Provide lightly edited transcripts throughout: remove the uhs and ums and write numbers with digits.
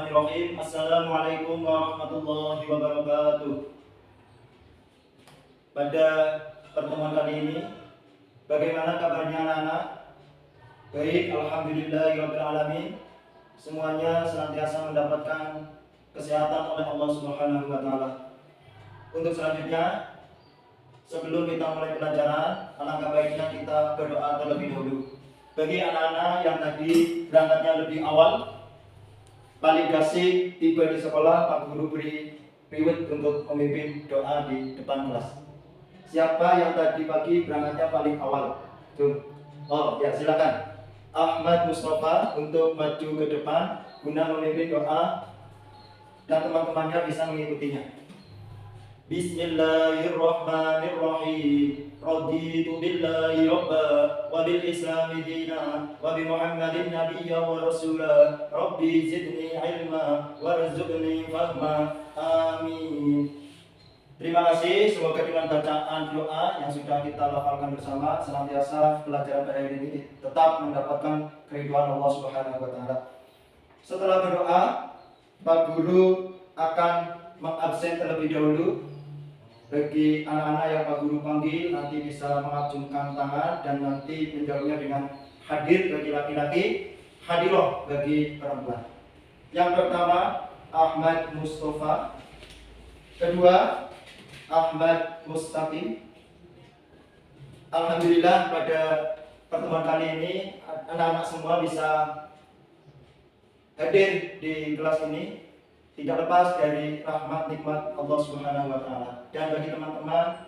Bismillahirrahmanirrahim. Assalamualaikum warahmatullahi wabarakatuh. Pada pertemuan kali ini, bagaimana kabarnya anak-anak? Baik, alhamdulillahirrahmanirrahim. Semuanya senantiasa mendapatkan kesehatan oleh Allah Subhanahu wa Ta'ala. Untuk selanjutnya, sebelum kita mulai pelajaran, alangkah baiknya kita berdoa terlebih dahulu. Bagi anak-anak yang tadi berangkatnya lebih awal, paling kasih tiba di sekolah, Pak Guru beri priwet untuk memimpin doa di depan kelas. Siapa yang tadi pagi berangkatnya paling awal? Tuh. Oh ya, silakan. Ahmad Mustafa untuk maju ke depan guna memimpin doa dan teman-temannya bisa mengikutinya. Bismillahirrahmanirrahim. Raditu billahi rabba wa bil islami dina wa bi Muhammadin nabiyya wa rasula. Rabbi zidni ilma warzuqni fahma. Amin. Terima kasih, semoga dengan bacaan doa yang sudah kita lafalkan bersama, senantiasa pelajaran pada hari ini tetap mendapatkan keridhaan Allah Subhanahu wa Ta'ala. Setelah berdoa, Pak Guru akan mengabsen terlebih dahulu. Bagi anak-anak yang Pak Guru panggil, nanti bisa mengacungkan tangan dan nanti menjawabnya dengan hadir bagi laki-laki, hadiroh bagi perempuan. Yang pertama, Ahmad Mustafa. Kedua, Ahmad Mustaqim. Alhamdulillah pada pertemuan kali ini anak-anak semua bisa hadir di kelas ini, tidak lepas dari rahmat nikmat Allah Subhanahu wa Ta'ala. Dan bagi teman-teman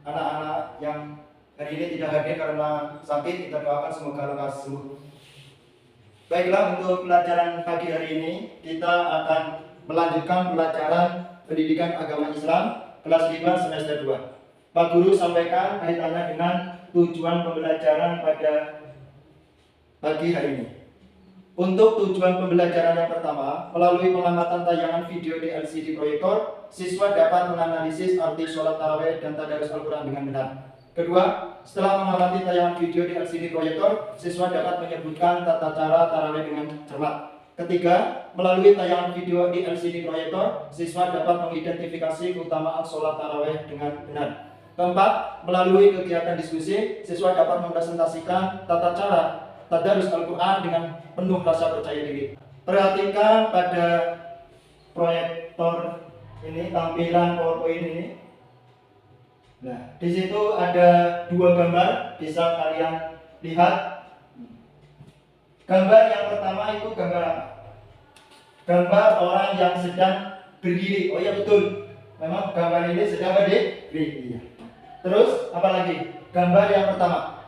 anak-anak yang hari ini tidak hadir karena sakit, kita doakan semoga lekas sembuh. Baiklah, untuk pelajaran pagi hari ini kita akan melanjutkan pelajaran pendidikan agama Islam kelas 5 semester 2. Pak Guru sampaikan kaitannya dengan tujuan pembelajaran pada pagi hari ini. Untuk tujuan pembelajaran yang pertama, melalui pengamatan tayangan video di LCD proyektor, siswa dapat menganalisis arti sholat tarawih dan tadarus Al-Quran dengan benar. Kedua, setelah mengamati tayangan video di LCD proyektor, siswa dapat menyebutkan tata cara tarawih dengan cermat. Ketiga, melalui tayangan video di LCD proyektor, siswa dapat mengidentifikasi keutamaan sholat tarawih dengan benar. Keempat, melalui kegiatan diskusi, siswa dapat mempresentasikan tata cara tadarus Al-Quran dengan penuh rasa percaya diri. Perhatikan pada proyektor ini, tampilan PowerPoint ini. Nah, di situ ada dua gambar, bisa kalian lihat. Gambar yang pertama itu gambar apa? Gambar orang yang sedang berdiri. Oh iya betul, memang gambar ini sedang berdiri. Iya. Terus apa lagi? Gambar yang pertama,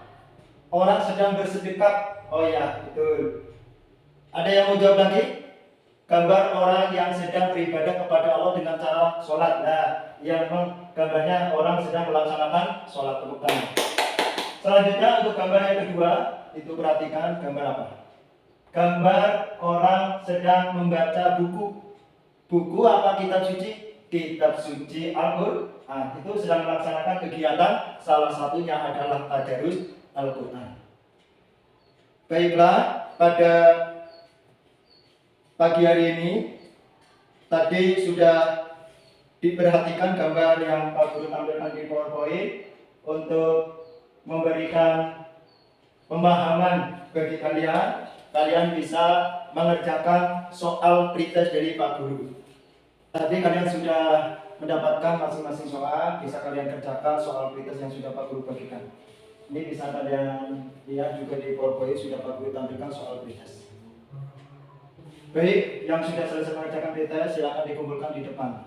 orang sedang bersedekap. Oh iya betul. Ada yang mau jawab lagi? Gambar orang yang sedang beribadah kepada Allah dengan cara sholat. Nah, yang gambarnya orang sedang melaksanakan sholat temukan. Selanjutnya untuk gambar yang kedua, itu perhatikan gambar apa? Gambar orang sedang membaca buku. Buku apa? Kitab suci? Kitab suci Al-Quran. Itu sedang melaksanakan kegiatan, salah satunya adalah tadarus Al-Quran. Baiklah, pada pagi hari ini tadi sudah diperhatikan gambar yang Pak Guru tampilkan di PowerPoint untuk memberikan pemahaman bagi kalian. Kalian bisa mengerjakan soal pretest dari Pak Guru. Tadi kalian sudah mendapatkan masing-masing soal, bisa kalian kerjakan soal pretest yang sudah Pak Guru bagikan. Ini bisa kalian lihat juga di PowerPoint sudah Pak Guru tampilkan soal pretest. Baik, yang sudah selesai mengerjakan pretest silakan dikumpulkan di depan.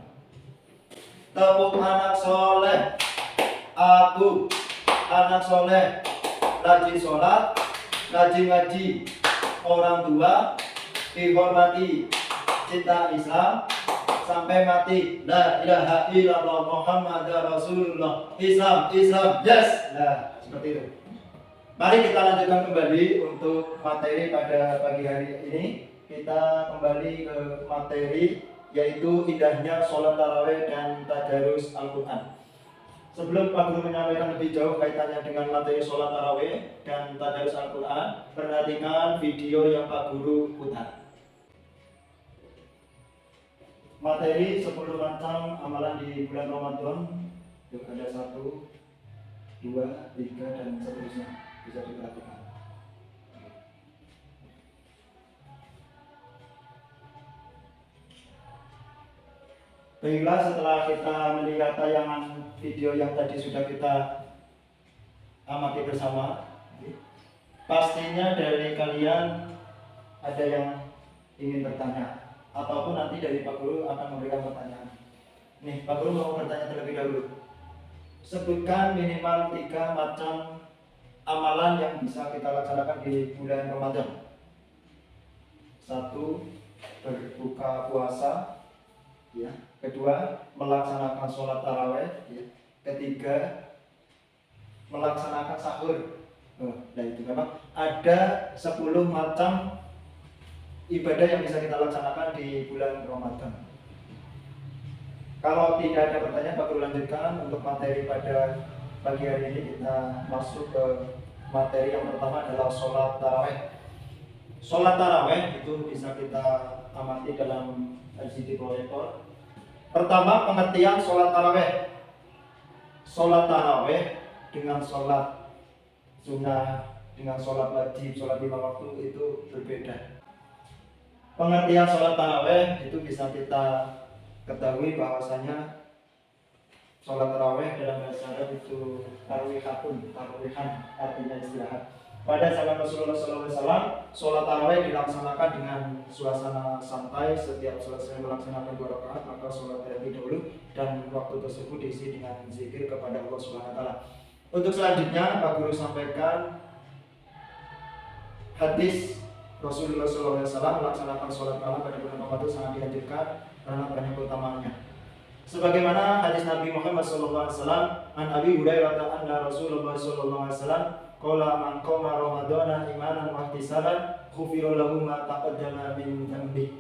Tepuk anak soleh. Aku anak soleh, rajin sholat, rajin ngaji, orang tua dihormati, cinta Islam sampai mati. La ilaha illallah Muhammadar Rasulullah. Islam, yes. Nah, seperti itu. Mari kita lanjutkan kembali untuk materi pada pagi hari ini. Kita kembali ke materi, yaitu indahnya sholat tarawih dan tadarus Al-Quran. Sebelum Pak Guru menyampaikan lebih jauh kaitannya dengan materi sholat tarawih dan tadarus Al-Quran, perhatikan video yang Pak Guru putar. materi 10 macam amalan di bulan Ramadan. Ada 1, 2, 3 dan seterusnya, bisa diperhatikan. Baiklah, setelah kita melihat tayangan video yang tadi sudah kita amati bersama, pastinya dari kalian ada yang ingin bertanya, ataupun nanti dari Pak Guru akan memberikan pertanyaan. Nih, Pak Guru mau bertanya terlebih dahulu. Sebutkan minimal 3 macam amalan yang bisa kita laksanakan di bulan Ramadan. 1, berbuka puasa, ya. Kedua, melaksanakan sholat taraweh, ya. Ketiga, melaksanakan sahur. Nah itu memang ada 10 macam ibadah yang bisa kita laksanakan di bulan Ramadan. Kalau tidak ada pertanyaan, Pak Guru lanjutkan untuk materi pada pagi hari ini. Kita masuk ke materi yang pertama adalah sholat taraweh. Sholat taraweh itu bisa kita amati dalam LCD proyektor. Pertama, pengertian sholat taraweh. Sholat taraweh dengan sholat sunnah, dengan sholat wajib, sholat 5 waktu itu berbeda. Pengertian sholat taraweh itu bisa kita ketahui bahwasanya sholat taraweh dalam bahasa Arab itu tarwihan, artinya istirahat. Pada zaman Rasulullah SAW, sholat taraweh dilaksanakan dengan suasana santai. Setiap selesai melaksanakan 2 rakaat, maka sholat terlebih dahulu, dan waktu tersebut diisi dengan zikir kepada Allah SWT. Untuk selanjutnya, Pak Guru sampaikan hadis Rasulullah SAW melaksanakan sholat malam pada bulan Ramadan sangat dianjurkan karena banyak keutamaannya. Sebagaimana hadis Nabi Muhammad SAW, an Abi Hurairah anna Rasulullah SAW qala man qama Ramadana imanan wa ihtisaban ghufira lahu ma taqaddama min dhanbi.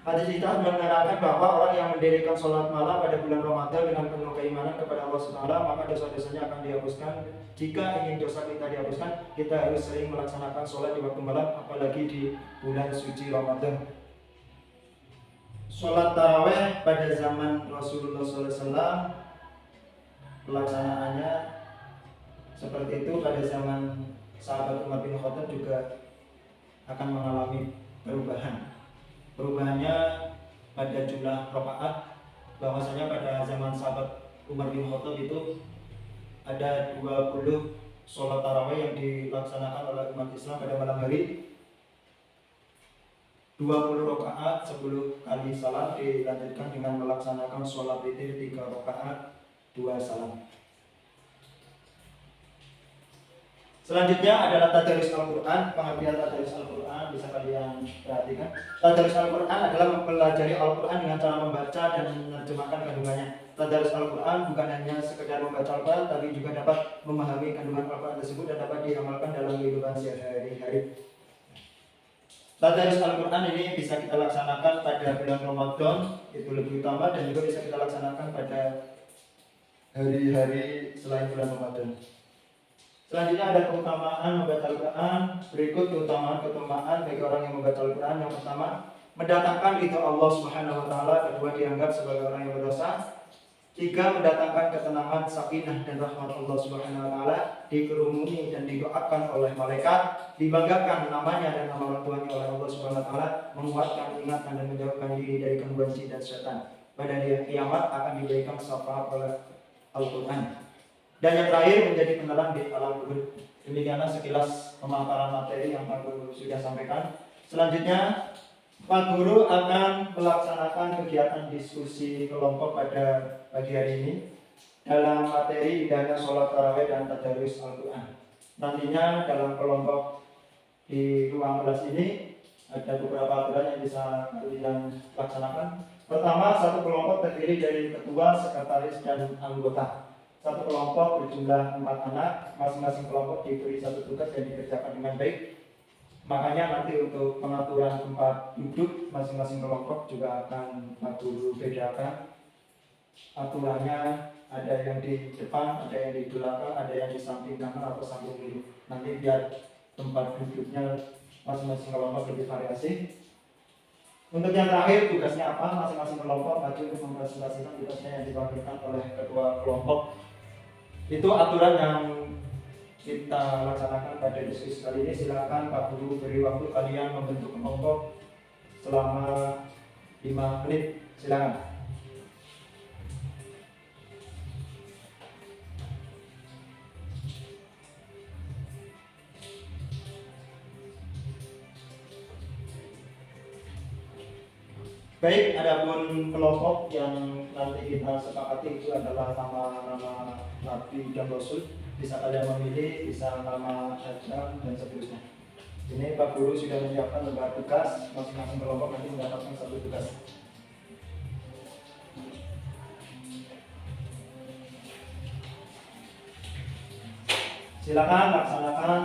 Hadis itu menerangkan bahwa orang yang mendirikan sholat malam pada bulan Ramadan dengan penuh keimanan kepada Allah SWT, maka dosa-dosanya akan dihapuskan. Jika ingin dosa kita dihapuskan, kita harus sering melaksanakan sholat di waktu malam, apalagi di bulan suci Ramadan. Sholat taraweh pada zaman Rasulullah SAW, pelaksanaannya seperti itu. Pada zaman sahabat Umar bin Khattab juga akan mengalami perubahan. Perubahannya pada jumlah rakaat, bahwasanya pada zaman sahabat Umar bin Khattab itu ada 20 sholat tarawih yang dilaksanakan oleh umat Islam pada malam hari. 20 rakaat 10 kali salam dilanjutkan dengan melaksanakan sholat witir 3 rakaat 2 salam. Selanjutnya adalah tadarus Al-Quran. Pengertian tadarus Al-Quran bisa kalian perhatikan. Tadarus Al-Quran adalah mempelajari Al-Quran dengan cara membaca dan menerjemahkan kandungannya. Tadarus Al-Quran bukan hanya sekedar membaca Al-Quran, tapi juga dapat memahami kandungan Al-Quran tersebut dan dapat diamalkan dalam kehidupan sehari-hari. Tadarus Al-Quran ini bisa kita laksanakan pada bulan Ramadan, itu lebih utama, dan juga bisa kita laksanakan pada hari-hari selain bulan Ramadan. Selanjutnya ada keutamaan membaca Al-Quran. Berikut keutamaan bagi orang yang membaca Al-Quran. Yang pertama, mendatangkan ridho Allah Subhanahu wa Ta'ala. Kedua, dianggap sebagai orang yang berdosa. 3, mendatangkan ketenangan, sakinah dan rahmat Allah Subhanahu wa Ta'ala. Dikerumuni dan didoakan oleh malaikat. Dibanggakan namanya dan nama orang tuanya oleh Allah Subhanahu wa Ta'ala. Menguatkan ingatan dan menjauhkan diri dari gangguan jin dan setan. Pada hari kiamat akan diberikan syafaat oleh Al-Quran. Dan yang terakhir, menjadi penerang di alam kubur. Demikianlah sekilas pemaparan materi yang Pak Guru sudah sampaikan. Selanjutnya, Pak Guru akan melaksanakan kegiatan diskusi kelompok pada pagi hari ini dalam materi indahnya sholat tarawih dan tadarus Al-Quran. Nantinya dalam kelompok di ruang kelas ini ada beberapa aturan yang bisa kalian laksanakan. Pertama, satu kelompok terdiri dari ketua, sekretaris, dan anggota. Satu kelompok berjumlah 4 anak, masing-masing kelompok diberi satu tugas yang dikerjakan dengan baik. Makanya nanti untuk pengaturan tempat duduk masing-masing kelompok juga akan Pak Guru bedakan. Aturannya ada yang di depan, ada yang di belakang, ada yang di samping kanan atau samping kiri. Nanti biar tempat duduknya masing-masing kelompok lebih variasi. Untuk yang terakhir, tugasnya apa? Masing-masing kelompok maju untuk mempresentasikan tugasnya yang diwakilkan oleh ketua kelompok. Itu aturan yang kita laksanakan pada diskusi kali ini. Silakan Pak Guru beri waktu kalian membentuk kelompok selama 5 menit. Silakan. Baik, adapun kelompok yang nanti kita sepakati itu adalah nama-nama Nabi dan Rasul. Bisa kalian memilih, bisa nama ajang dan seterusnya. Ini Pak Guru sudah menyiapkan lembar tugas, masing-masing kelompok nanti mendapatkan satu tugas. Silakan laksanakan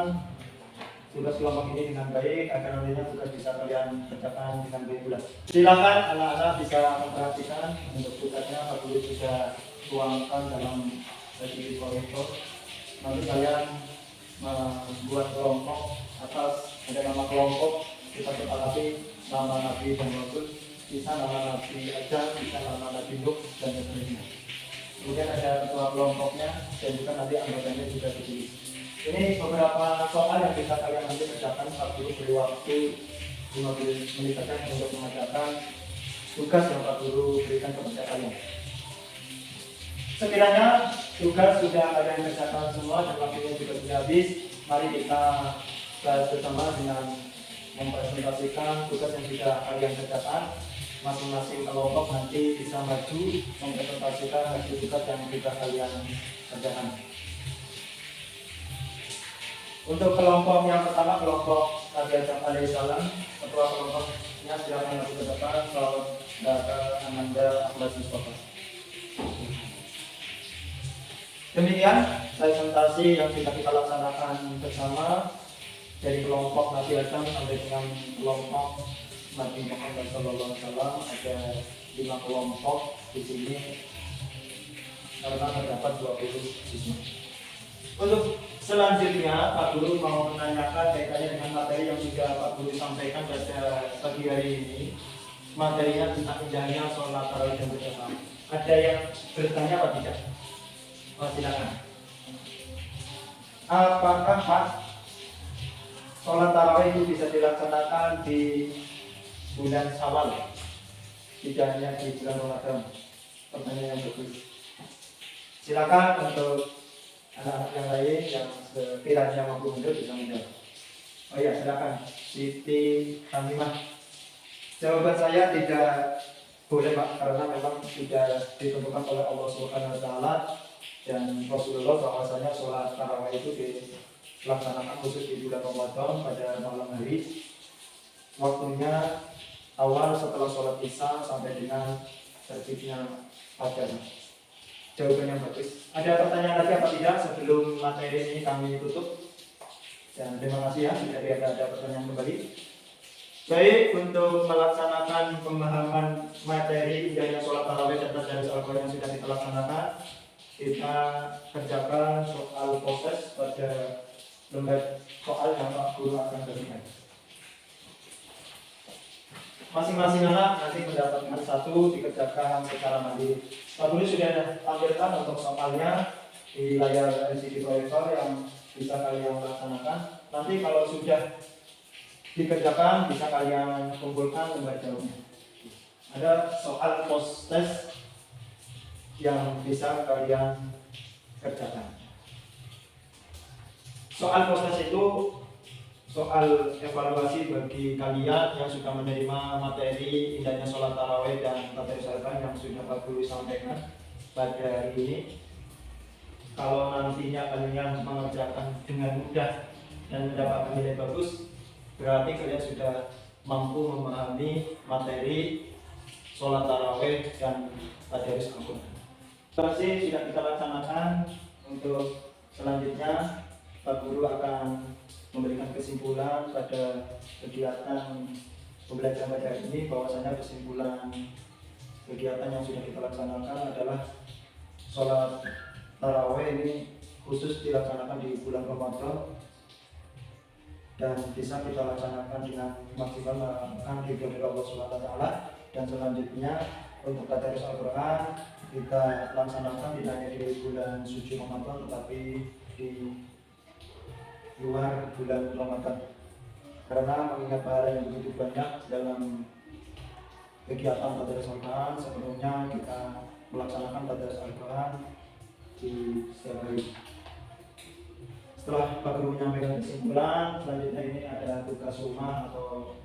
tugas kelompok ini dengan baik agar nantinya tugas bisa kalian kerjakan dengan baik pula. Silakan anak-anak bisa memperhatikan untuk tugasnya Pak Guru sudah tuangkan dalam sesi proyektor. Nanti kalian membuat kelompok atas ada nama kelompok, kita sepakati nama Nabi dan Rasul, bisa nama Nabi Adam, bisa nama Nabi Nuh dan sebagainya. Kemudian ada ketua kelompoknya dan juga nanti anggotanya juga dipilih. Ini beberapa soal yang bisa kalian nanti kerjakan. Pak Guru beri waktu 15 menit saja untuk mengerjakan tugas yang Pak Guru berikan kepada kalian. Sekiranya tugas sudah kalian kerjakan semua dan waktunya juga sudah habis, mari kita bahas bersama dengan mempresentasikan tugas yang sudah kalian kerjakan. Masing-masing kelompok nanti bisa maju mempresentasikan hasil tugas yang sudah kalian kerjakan. Untuk kelompok yang pertama, kelompok Nabi Adam alaihissalam, ketua kelompoknya silakan maju ke depan. Saudara Ananda Ahmad Mustafa. Demikian presentasi yang sudah kita laksanakan bersama dari kelompok Nabi Adam sampai dengan kelompok Nabi Muhammad SAW. Ada 5 kelompok di sini karena terdapat 20 siswa. Untuk selanjutnya, Pak Guru mau menanyakan kaitannya dengan materi yang sudah Pak Guru sampaikan pada pagi hari ini. Materinya tentang indahnya sholat tarawih dan berjamaah. Ada yang bertanya apa tidak? Oh, silakan. Apakah sholat tarawih itu bisa dilaksanakan di bulan Syawal, tidak hanya di bulan Ramadan? Pertanyaan yang bagus. Silakan untuk anak-anak yang lain yang sekiranya mampu mundur bisa menjawab. Oh ya, silakan Siti Hamimah. Jawaban saya tidak boleh Pak, karena memang sudah ditentukan oleh Allah Subhanahu Wa Taala dan Rasulullah bahwasanya sholat tarawih itu dilaksanakan khusus di bulan Ramadan pada malam hari. Waktunya awal setelah sholat isya sampai dengan terbitnya fajar. Jawaban yang bagus. Ada pertanyaan lagi apa tidak sebelum materi ini kami tutup? Dan terima kasih ya, tidak ada pertanyaan kembali. Baik, untuk melaksanakan pemahaman materi indahnya sholat tarawih dan tadarus Al-Quran yang sudah kita laksanakan, kita kerjakan soal proses pada lembar soal yang Pak Guru akan berikan. Masing-masing anak nanti mendapatkan satu, dikerjakan secara mandiri. Pak Guru sudah tampilkan untuk soalnya di layar LCD proyektor yang bisa kalian laksanakan. Nanti kalau sudah dikerjakan bisa kalian kumpulkan lembar jawabnya. Ada soal post test yang bisa kalian kerjakan. Soal post test itu soal evaluasi bagi kalian yang sudah menerima materi indahnya sholat tarawih dan tadarus Al-Quran yang sudah Pak Guru sampaikan pada hari ini. Kalau nantinya kalian mengerjakan dengan mudah dan mendapatkan nilai bagus, berarti kalian sudah mampu memahami materi sholat tarawih dan tadarus Al-Quran. Terima kasih sudah kita laksanakan. Untuk selanjutnya Pak Guru akan memberikan kesimpulan pada kegiatan pembelajaran pada hari ini, bahwasanya kesimpulan kegiatan yang sudah kita laksanakan adalah sholat tarawih ini khusus dilaksanakan di bulan Ramadan dan bisa kita laksanakan dengan maksimal melakukan ridho dari Allah Subhanahu wa taala. Dan selanjutnya untuk tadarus Al-Qur'an kita laksanakan tidak hanya di bulan suci Ramadan tetapi di luar bulan Ramadan, karena mengingat pahala yang begitu banyak dalam kegiatan tadarus Al-Qur'an. Sebelumnya kita melaksanakan tadarus Al-Qur'an di setiap hari. Setelah Pak Guru menyampaikan kesimpulan, selanjutnya ini ada tugas rumah atau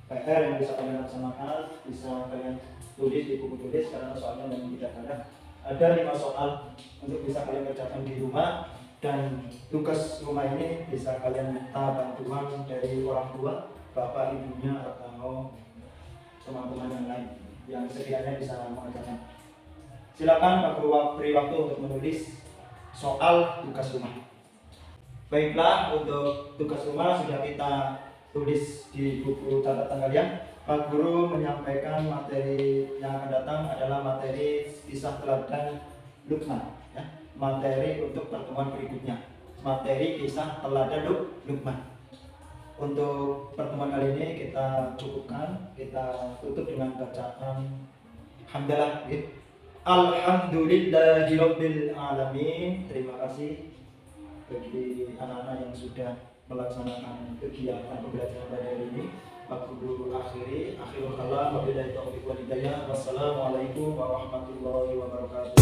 PR yang bisa kalian laksanakan. Bisa kalian tulis di buku tulis karena soalnya yang tidak ada 5 soal untuk bisa kalian kerjakan di rumah. Dan tugas rumah ini bisa kalian minta bantuan dari orang tua, bapak ibunya atau teman-teman yang lain yang sekiranya bisa mengerjakan. Silakan Pak Guru beri waktu untuk menulis soal tugas rumah. Baiklah, untuk tugas rumah sudah kita tulis di buku catatan kalian. Pak Guru menyampaikan materi yang akan datang adalah materi kisah teladan Luqman, ya. Materi untuk pertemuan berikutnya, materi kisah teladan Luqman. Untuk pertemuan kali ini kita cukupkan, kita tutup dengan bacaan hamdalah, ya. Alhamdulillahirabbil alamin. Terima kasih bagi anak-anak yang sudah melaksanakan kegiatan pembelajaran pada hari ini. Pak Guru akhirul kalam, wabillahi taufiq wal hidayah. Wassalamualaikum warahmatullahi wabarakatuh.